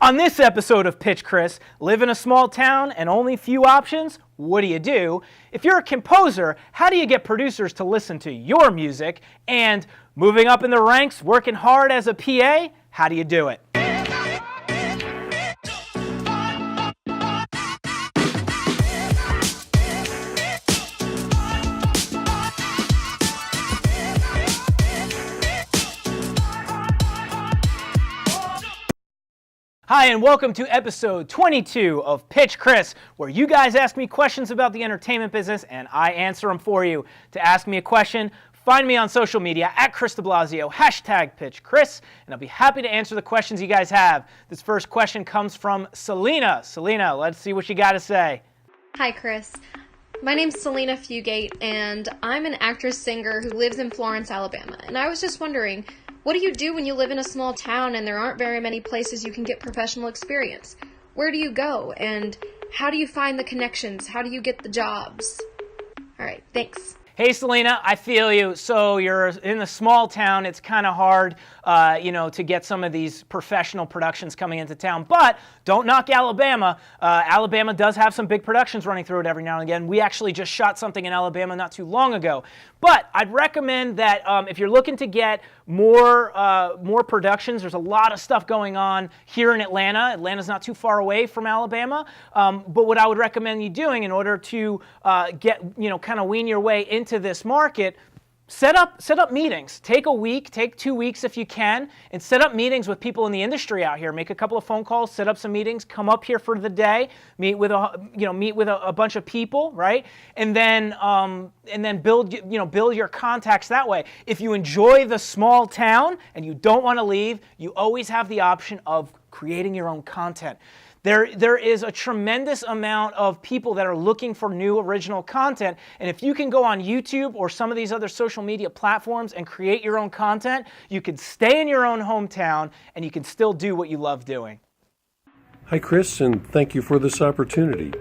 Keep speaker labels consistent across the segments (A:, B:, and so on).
A: On this episode of Pitch Chris, live in a small town and only few options? What do you do? If you're a composer, how do you get producers to listen to your music? And moving up in the ranks, working hard as a PA, how do you do it? Hi, and welcome to episode 22 of Pitch Chris, where you guys ask me questions about the entertainment business and I answer them for you. To ask me a question, find me on social media at Chris de Blasio, hashtag Pitch Chris, and I'll be happy to answer the questions you guys have. This first question comes from Selena. Selena, let's see what you got to say.
B: Hi, Chris. My name's Selena Fugate, and I'm an actress-singer who lives in Florence, Alabama. And I was just wondering, what do you do when you live in a small town and there aren't very many places you can get professional experience? Where do you go, and how do you find the connections? How do you get the jobs? All right, thanks.
A: Hey, Selena, I feel you. So you're in a small town. It's kind of hard, to get some of these professional productions coming into town. But don't knock Alabama. Alabama does have some big productions running through it every now and again. We actually just shot something in Alabama not too long ago. But I'd recommend that if you're looking to get more productions, there's a lot of stuff going on here in Atlanta. Atlanta's not too far away from Alabama. But what I would recommend you doing in order to get, kind of wean your way into this market, set up meetings. Take a week, take 2 weeks if you can, and set up meetings with people in the industry out here. Make a couple of phone calls, set up some meetings, come up here for the day, meet with a bunch of people, right? And then build your contacts that way. If you enjoy the small town and you don't want to leave, you always have the option of creating your own content. There is a tremendous amount of people that are looking for new original content, and if you can go on YouTube or some of these other social media platforms and create your own content, you can stay in your own hometown and you can still do what you love doing.
C: Hi Chris, and thank you for this opportunity.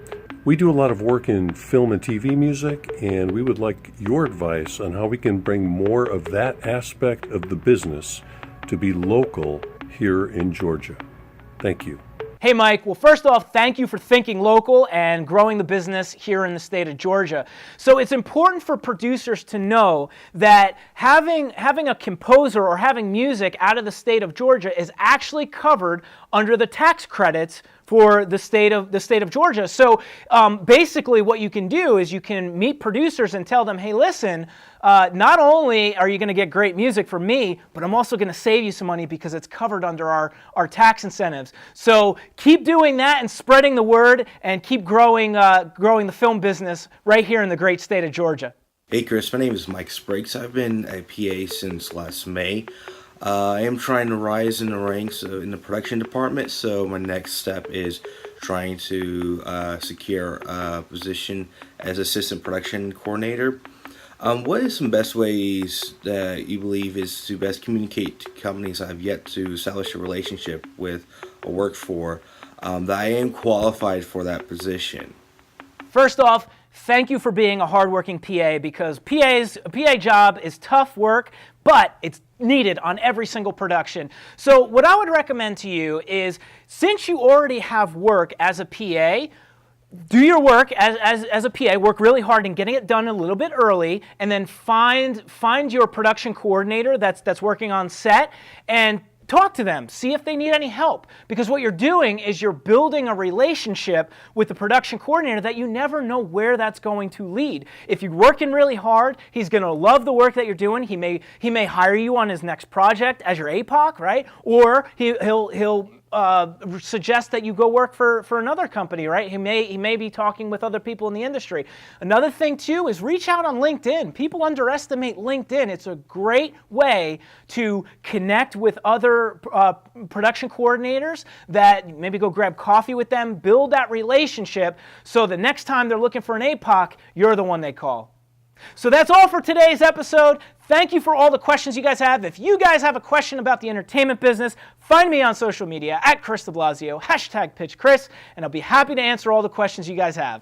C: We do a lot of work in film and TV music, and we would like your advice on how we can bring more of that aspect of the business to be local here in Georgia. Thank you.
A: Hey Mike, well first off, thank you for thinking local and growing the business here in the state of Georgia. So it's important for producers to know that having a composer or having music out of the state of Georgia is actually covered under the tax credits for the state of Georgia. So basically what you can do is you can meet producers and tell them, hey listen, not only are you going to get great music from me, but I'm also going to save you some money because it's covered under our tax incentives. So keep doing that and spreading the word and keep growing the film business right here in the great state of Georgia.
D: Hey Chris, my name is Mike Spriggs. I've been a PA since last May. I am trying to rise in the ranks in the production department, so my next step is trying to secure a position as assistant production coordinator. What is some best ways that you believe is to best communicate to companies I've yet to establish a relationship with or work for that I am qualified for that position?
A: First off, thank you for being a hardworking PA, because a PA job is tough work, but it's needed on every single production. So what I would recommend to you is, since you already have work as a PA, do your work as a PA, work really hard in getting it done a little bit early, and then find your production coordinator that's working on set and talk to them, see if they need any help. Because what you're doing is you're building a relationship with the production coordinator that you never know where that's going to lead. If you're working really hard, he's going to love the work that you're doing. He may hire you on his next project as your APOC, right? Or he'll suggest that you go work for another company, right? He may be talking with other people in the industry. Another thing too is reach out on LinkedIn. People underestimate LinkedIn. It's a great way to connect with other production coordinators, that maybe go grab coffee with them, build that relationship, so the next time they're looking for an APOC, you're the one they call. So that's all for today's episode. Thank you for all the questions you guys have. If you guys have a question about the entertainment business, find me on social media at Chris de Blasio, hashtag Pitch Chris, and I'll be happy to answer all the questions you guys have.